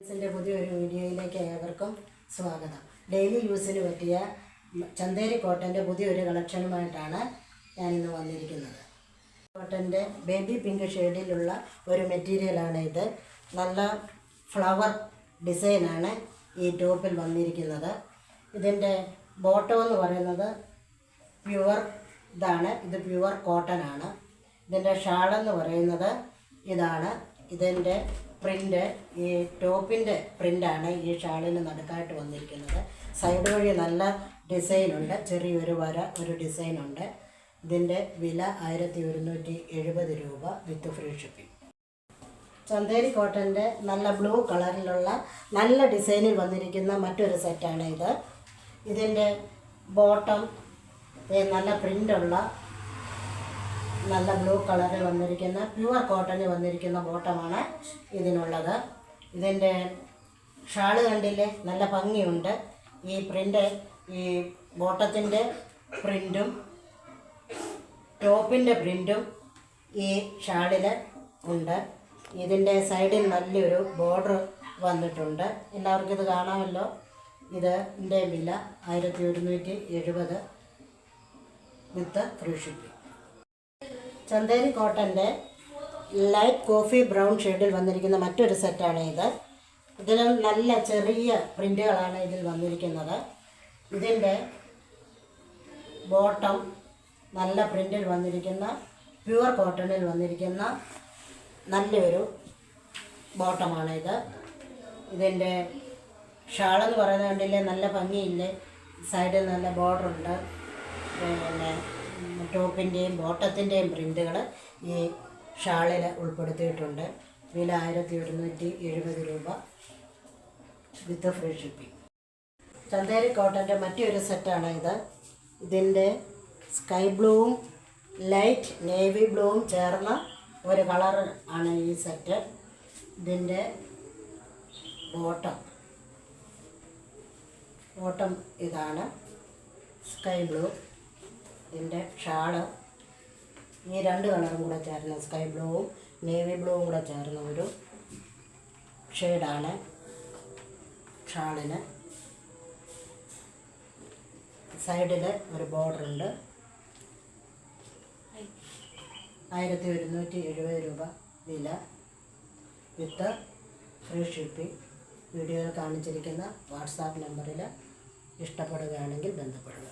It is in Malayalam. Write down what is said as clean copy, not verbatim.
ിൻ്റെ പുതിയൊരു വീഡിയോയിലേക്ക് ഏവർക്കും സ്വാഗതം. ഡെയിലി യൂസിന് പറ്റിയ ചന്തേരി കോട്ടൻ്റെ പുതിയൊരു കളക്ഷനുമായിട്ടാണ് ഞാനിന്ന് വന്നിരിക്കുന്നത്. കോട്ടൻ്റെ ബേബി പിങ്ക് ഷെയ്ഡിലുള്ള ഒരു മെറ്റീരിയലാണ് ഇത്. നല്ല ഫ്ലവർ ഡിസൈനാണ് ഈ ടോപ്പിൽ വന്നിരിക്കുന്നത്. ഇതിൻ്റെ ബോട്ടം എന്ന് പറയുന്നത് പ്യുവർ ഇത് പ്യുവർ കോട്ടൺ ആണ്. ഇതിൻ്റെ ഷാളെന്ന് പറയുന്നത് ഇതാണ്. ഇതിൻ്റെ പ്രിൻ്റ് ഈ ടോപ്പിൻ്റെ പ്രിൻ്റാണ് ഈ ഷാളിന് നടുക്കായിട്ട് വന്നിരിക്കുന്നത്. സൈഡ് വഴി നല്ല ഡിസൈനുണ്ട്, ചെറിയൊരു ഒരു ഡിസൈനുണ്ട്. ഇതിൻ്റെ വില 1170 രൂപ വിത്ത് ഫ്രീ ഷിപ്പിംഗ്. ചന്തേരി കോട്ടൻ്റെ നല്ല ബ്ലൂ കളറിലുള്ള നല്ല ഡിസൈനിൽ വന്നിരിക്കുന്ന മറ്റൊരു സെറ്റാണ് ഇത്. ഇതിൻ്റെ ബോട്ടം നല്ല പ്രിൻ്റുള്ള നല്ല ബ്ലൂ കളറിൽ വന്നിരിക്കുന്ന പ്യുവർ കോട്ടണിൽ വന്നിരിക്കുന്ന ബോട്ടമാണ് ഇതിനുള്ളത്. ഇതിൻ്റെ ഷാള് കണ്ടില്ലേ, നല്ല ഭംഗിയുണ്ട്. ഈ പ്രിൻ്റ് ഈ ബോട്ടത്തിൻ്റെ പ്രിൻറ്റും ടോപ്പിൻ്റെ പ്രിൻറ്റും ഈ ഷാളിൽ ഉണ്ട്. ഇതിൻ്റെ സൈഡിൽ നല്ലൊരു ബോർഡർ വന്നിട്ടുണ്ട്. എല്ലാവർക്കും ഇത് കാണാമല്ലോ. ഇതിൻ്റെ വില 1170 വിത്ത് ഫ്രീ ഷിപ്പിംഗ്. ചന്തേരി കോട്ടൻ്റെ ലൈറ്റ് കോഫി ബ്രൗൺ ഷെയ്ഡിൽ വന്നിരിക്കുന്ന മറ്റൊരു സെറ്റാണ് ഇത്. ഇതിൽ നല്ല ചെറിയ പ്രിൻ്റുകളാണ് ഇതിൽ വന്നിരിക്കുന്നത്. ഇതിൻ്റെ ബോട്ടം നല്ല പ്രിൻ്റിൽ വന്നിരിക്കുന്ന പ്യുവർ കോട്ടണിൽ വന്നിരിക്കുന്ന നല്ലൊരു ബോട്ടമാണ് ഇത്. ഇതിൻ്റെ ഷാളെന്ന് പറയുന്നത് കണ്ടില്ലേ, നല്ല ഭംഗിയില്ലേ. സൈഡിൽ നല്ല ബോർഡറുണ്ട്. പിന്നെ ടോപ്പിൻ്റെയും ബോട്ടത്തിൻ്റെയും പ്രിൻ്റുകൾ ഈ ഷാളിൽ ഉൾപ്പെടുത്തിയിട്ടുണ്ട്. വില 1170 രൂപ വിത്ത് ഫ്രീ ഷിപ്പിംഗ്. ചന്തേരി കോട്ടൻ്റെ മറ്റൊരു സെറ്റാണ് ഇത്. ഇതിൻ്റെ സ്കൈ ബ്ലൂവും ലൈറ്റ് നേവി ബ്ലൂവും ചേർന്ന ഒരു കളർ ആണ് ഈ സെറ്റ്. ഇതിൻ്റെ ബോട്ടം ഇതാണ്, സ്കൈ ബ്ലൂ. ഇതിൻ്റെ ഷാള് ഈ രണ്ട് കളറും കൂടെ ചേർന്ന സ്കൈ ബ്ലൂവും നേവി ബ്ലൂവും കൂടെ ചേർന്ന ഒരു ഷെയ്ഡാണ് ഷാളിന്. സൈഡിൽ ഒരു ബോർഡറുണ്ട്. 1170 രൂപ വില വിത്ത് ഫ്രീ ഷിപ്പിംഗ്. വീഡിയോയിൽ കാണിച്ചിരിക്കുന്ന വാട്സാപ്പ് നമ്പറിൽ ഇഷ്ടപ്പെടുകയാണെങ്കിൽ ബന്ധപ്പെടുക.